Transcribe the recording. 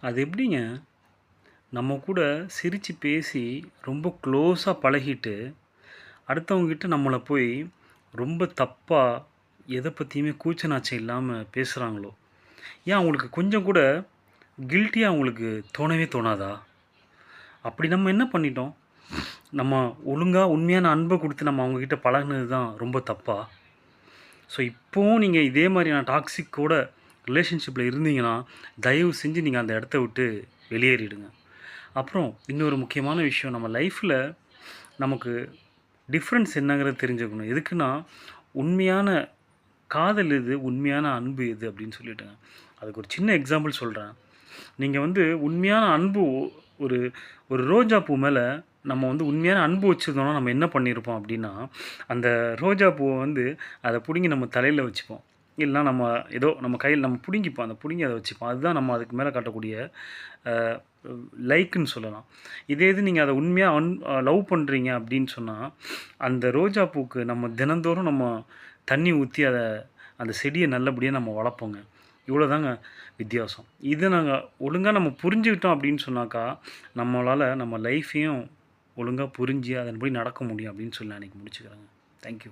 அது எப்படிங்க? நம்ம கூட சிரிச்சு பேசி, ரொம்ப க்ளோஸா பழகிட்டு, அடுத்தவங்ககிட்ட நம்மள போய் ரொம்ப தப்பா, எத பத்தியுமே கூச்ச நாச்சம் இல்லாம பேசுறாங்களோ, ஏன் அவங்களுக்கு கொஞ்சம் கூட கில்ட்டியா அவங்களுக்கு தோணவே தோணாதா? அப்படி நம்ம என்ன பண்ணிட்டோம்? நம்ம ஒழுங்கா உண்மையான அன்ப குடுத்து நம்ம அவங்ககிட்ட பழகுனது தான் ரொம்ப தப்பா? ஸோ இப்பவும் நீங்க இதே மாரியான டாக்ஸிக்கோட ரிலேஷன்ஷிப்ல இருந்தீங்கன்னா, தயவு செஞ்சு நீங்க அந்த இடத்த விட்டு வெளியேறிடுங்க. அப்புறம் இன்னொரு முக்கியமான விஷயம், நம்ம லைஃப்ல நமக்கு டிஃப்ரென்ஸ் என்னங்கிறது தெரிஞ்சுக்கணும். எதுக்குன்னா, உண்மையான காதல் எது? உண்மையான அன்பு எது? அப்படின்னு சொல்லிட்டுங்க. அதுக்கு ஒரு சின்ன எக்ஸாம்பிள் சொல்றேன். நீங்க வந்து உண்மையான அன்பு ஒரு ஒரு ரோஜா பூ மேல நம்ம வந்து உண்மையான அன்பு வச்சிருந்தோம்னா, நம்ம என்ன பண்ணியிருப்போம் அப்படின்னா, அந்த ரோஜா பூவ வந்து அத புடுங்கி நம்ம தலையில வச்சுப்போம். இல்லன்னா நம்ம ஏதோ நம்ம கையில நம்ம புடுங்கிப்போம். அத புடுங்கி அத வச்சுப்போம். அதுதான் நம்ம அதுக்கு மேல காட்டக்கூடிய அ லைக்குன்னு சொல்லலாம். இதே இது நீங்க அத உண்மையா லவ் பண்றீங்க அப்படின்னு சொன்னா, அந்த ரோஜா பூக்கு நம்ம தினந்தோறும் நம்ம தண்ணி ஊத்தி அந்த செடிய நல்லபடியா நம்ம வளர்ப்போங்க. இவ்வளோதாங்க வித்தியாசம். இத நாங்க ஒழுங்கா நம்ம புரிஞ்சுக்கிட்டோம் அப்படின்னு சொன்னாக்கா, நம்மளால நம்ம லைஃப்பையும் ஒழுங்கா புரிஞ்சு அதன்படி நடக்க முடியும் அப்படின்னு சொல்லி நான் இன்னைக்கு முடிச்சுக்கிறேங்க. Thank you.